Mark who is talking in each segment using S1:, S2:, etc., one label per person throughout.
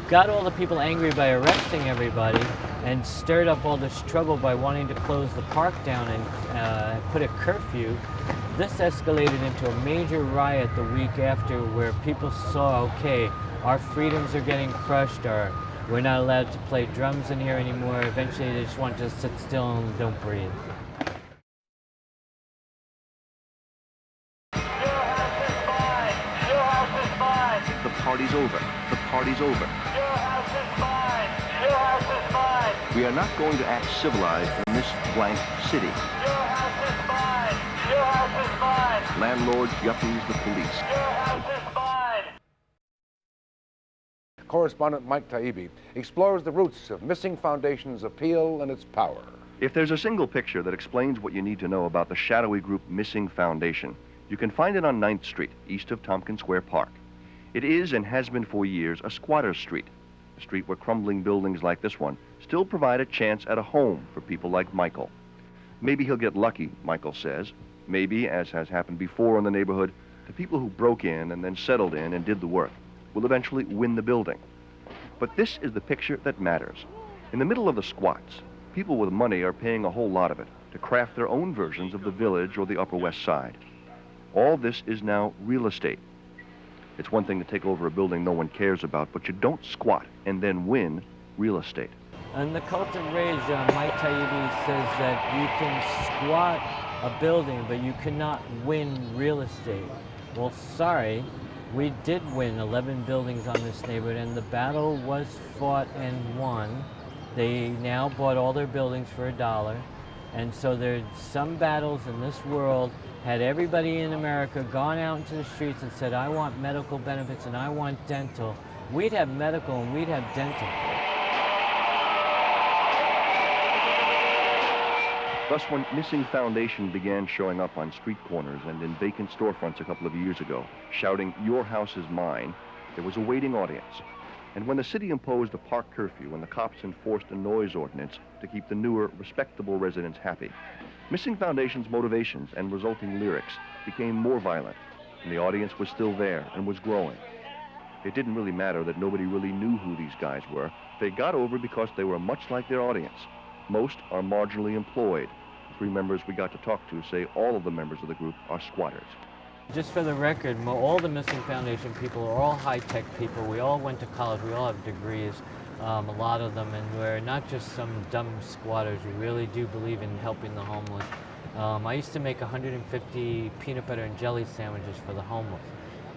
S1: got all the people angry by arresting everybody and stirred up all this trouble by wanting to close the park down and put a curfew. This escalated into a major riot the week after, where people saw, okay, our freedoms are getting crushed, we're not allowed to play drums in here anymore. Eventually they just want to sit still and don't breathe.
S2: The party's over. The party's over.
S3: Your house is mine. Your house is mine.
S2: We are not going to act civilized in this blank city.
S3: Your house is mine. Your house is mine.
S2: Landlords, yuppies, the police.
S3: Your house is mine.
S4: Correspondent Mike Taibbi explores the roots of Missing Foundation's appeal and its power.
S2: If there's a single picture that explains what you need to know about the shadowy group Missing Foundation, you can find it on 9th Street, east of Tompkins Square Park. It is and has been for years a squatter's street, a street where crumbling buildings like this one still provide a chance at a home for people like Michael. Maybe he'll get lucky, Michael says. Maybe, as has happened before in the neighborhood, the people who broke in and then settled in and did the work will eventually win the building. But this is the picture that matters. In the middle of the squats, people with money are paying a whole lot of it to craft their own versions of the Village or the Upper West Side. All this is now real estate. It's one thing to take over a building no one cares about, but you don't squat and then win real estate.
S1: On the Cult of Rage, Mike Taibbi says that you can squat a building, but you cannot win real estate. Well, sorry, we did win 11 buildings on this neighborhood, and the battle was fought and won. They now bought all their buildings for $1. And so there's some battles in this world. Had everybody in America gone out into the streets and said, I want medical benefits and I want dental, we'd have medical and we'd have dental.
S2: Thus, when Missing Foundation began showing up on street corners and in vacant storefronts a couple of years ago, shouting, "Your house is mine," there was a waiting audience. And when the city imposed a park curfew and the cops enforced a noise ordinance to keep the newer, respectable residents happy, Missing Foundation's motivations and resulting lyrics became more violent, and the audience was still there and was growing. It didn't really matter that nobody really knew who these guys were. They got over because they were much like their audience. Most are marginally employed. The 3 members we got to talk to say all of the members of the group are squatters.
S1: Just for the record, all the Missing Foundation people are all high-tech people. We all went to college, we all have degrees, a lot of them, and we're not just some dumb squatters. We really do believe in helping the homeless. I used to make 150 peanut butter and jelly sandwiches for the homeless.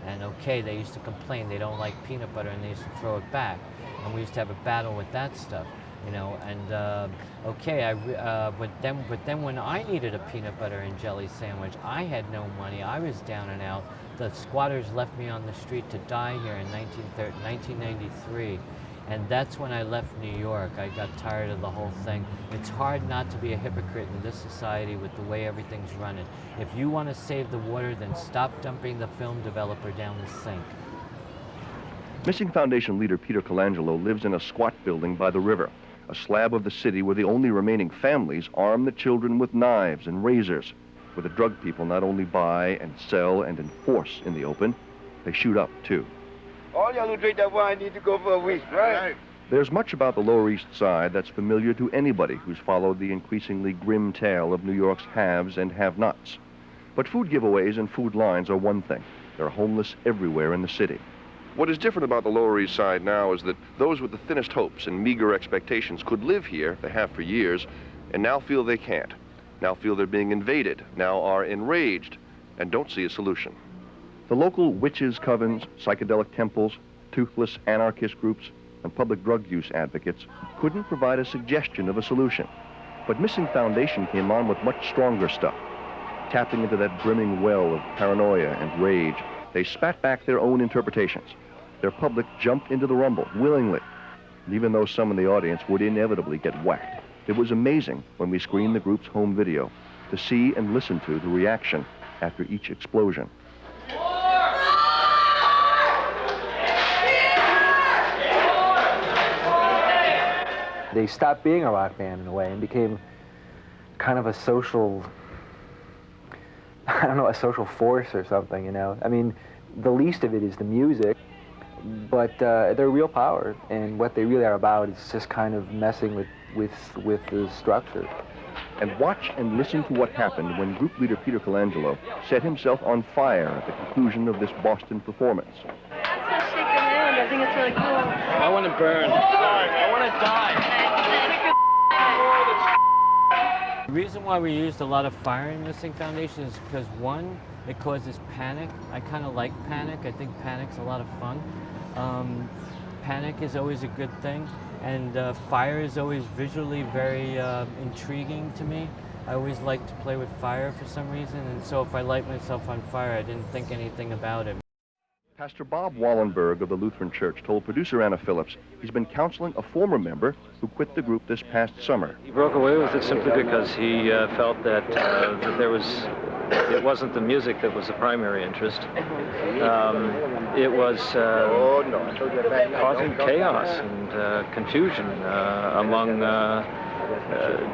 S1: And okay, they used to complain they don't like peanut butter and they used to throw it back. And we used to have a battle with that stuff, you know, and okay, but then when I needed a peanut butter and jelly sandwich, I had no money, I was down and out. The squatters left me on the street to die here in 1993. And that's when I left New York. I got tired of the whole thing. It's hard not to be a hypocrite in this society with the way everything's running. If you want to save the water, then stop dumping the film developer down the sink.
S2: Missing Foundation leader Peter Colangelo lives in a squat building by the river, a slab of the city where the only remaining families arm the children with knives and razors, where the drug people not only buy and sell and enforce in the open, they shoot up too.
S5: All y'all who drink that wine need to go for a week, right?
S2: There's much about the Lower East Side that's familiar to anybody who's followed the increasingly grim tale of New York's haves and have-nots. But food giveaways and food lines are one thing. There are homeless everywhere in the city. What is different about the Lower East Side now is that those with the thinnest hopes and meager expectations could live here, they have for years, and now feel they can't. Now feel they're being invaded, now are enraged, and don't see a solution. The local witches' covens, psychedelic temples, toothless anarchist groups, and public drug use advocates couldn't provide a suggestion of a solution. But Missing Foundation came on with much stronger stuff. Tapping into that brimming well of paranoia and rage, they spat back their own interpretations. Their public jumped into the rumble willingly. And even though some in the audience would inevitably get whacked, it was amazing when we screened the group's home video to see and listen to the reaction after each explosion.
S6: They stopped being a rock band in a way and became kind of a social, I don't know, a social force or something, you know? I mean, the least of it is the music. but they're real power, and what they really are about is just kind of messing with the structure.
S2: And watch and listen to what happened when group leader Peter Colangelo set himself on fire at the conclusion of this Boston performance.
S7: Shake your hand. I think it's really cool.
S1: I want to burn. I want to die. The reason why we used a lot of fire in Missing Foundation is because, one, it causes panic. I kind of like panic. I think panic's a lot of fun. Panic is always a good thing, and fire is always visually very intriguing to me. I always like to play with fire for some reason, and so if I light myself on fire, I didn't think anything about it.
S2: Pastor Bob Wallenberg of the Lutheran Church told producer Anna Phillips he's been counseling a former member who quit the group this past summer.
S8: He broke away with it simply because he felt that it wasn't the music that was the primary interest. It was causing chaos and confusion among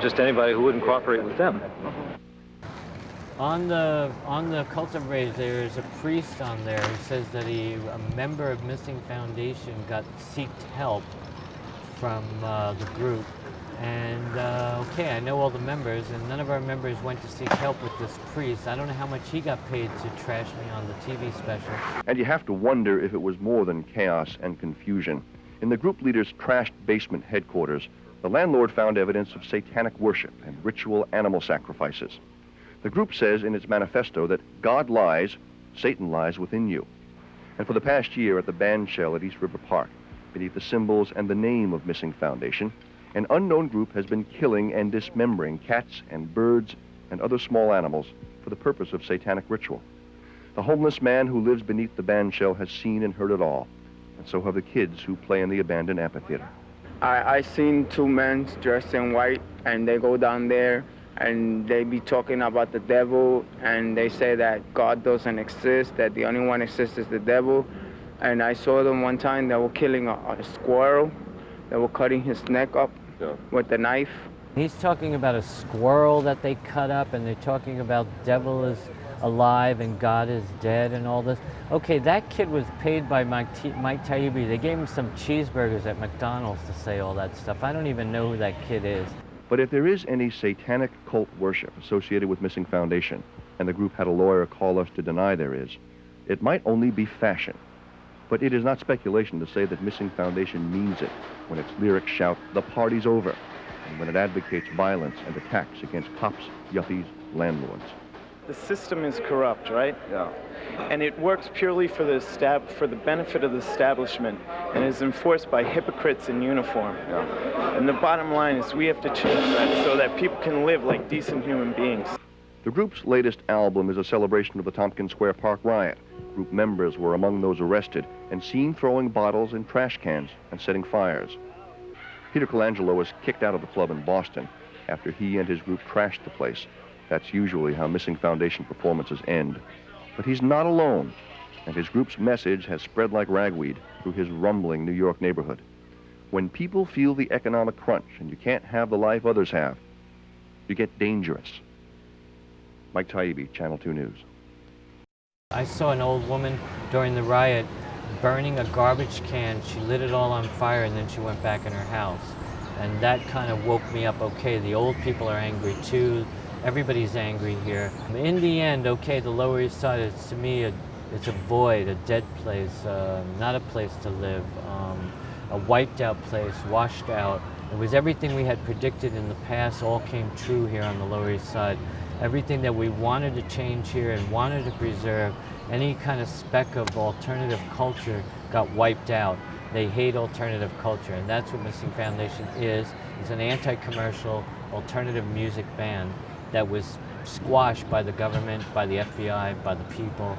S8: just anybody who wouldn't cooperate with them.
S1: On the Cult of Rage, there is a priest on there who says that a member of Missing Foundation seeked help from the group. And okay, I know all the members, and none of our members went to seek help with this priest. I don't know how much he got paid to trash me on the TV special.
S2: And you have to wonder if it was more than chaos and confusion. In the group leader's trashed basement headquarters, the landlord found evidence of satanic worship and ritual animal sacrifices. The group says in its manifesto that God lies, Satan lies within you. And for the past year at the band shell at East River Park, beneath the symbols and the name of Missing Foundation, an unknown group has been killing and dismembering cats and birds and other small animals for the purpose of satanic ritual. The homeless man who lives beneath the band shell has seen and heard it all, and so have the kids who play in the abandoned amphitheater.
S9: I seen two men dressed in white, and they go down there and they be talking about the devil, and they say that God doesn't exist, that the only one exists is the devil. And I saw them one time, they were killing a squirrel. They were cutting his neck up with the knife.
S1: He's talking about a squirrel that they cut up, and they're talking about devil is alive and God is dead and all this. Okay, that kid was paid by Mike Taibbi. They gave him some cheeseburgers at McDonald's to say all that stuff. I don't even know who that kid is.
S2: But if there is any satanic cult worship associated with Missing Foundation, and the group had a lawyer call us to deny there is, it might only be fashion. But it is not speculation to say that Missing Foundation means it when its lyrics shout, "The party's over," and when it advocates violence and attacks against cops, yuppies, landlords.
S10: The system is corrupt, right? Yeah. And it works purely for the benefit of the establishment, and is enforced by hypocrites in uniform. Yeah. And the bottom line is we have to change that so that people can live like decent human beings.
S2: The group's latest album is a celebration of the Tompkins Square Park riot. Group members were among those arrested and seen throwing bottles and trash cans and setting fires. Peter Colangelo was kicked out of the club in Boston after he and his group trashed the place. That's usually how Missing Foundation performances end. But he's not alone, and his group's message has spread like ragweed through his rumbling New York neighborhood. When people feel the economic crunch and you can't have the life others have, you get dangerous. Mike Taibbi, Channel 2 News.
S1: I saw an old woman during the riot burning a garbage can. She lit it all on fire, and then she went back in her house. And that kind of woke me up. Okay, the old people are angry too. Everybody's angry here. In the end, okay, the Lower East Side is, to me, it's a void, a dead place, not a place to live, a wiped out place, washed out. It was everything we had predicted in the past all came true here on the Lower East Side. Everything that we wanted to change here and wanted to preserve, any kind of speck of alternative culture got wiped out. They hate alternative culture, and that's what Missing Foundation is. It's an anti-commercial alternative music band that was squashed by the government, by the FBI, by the people.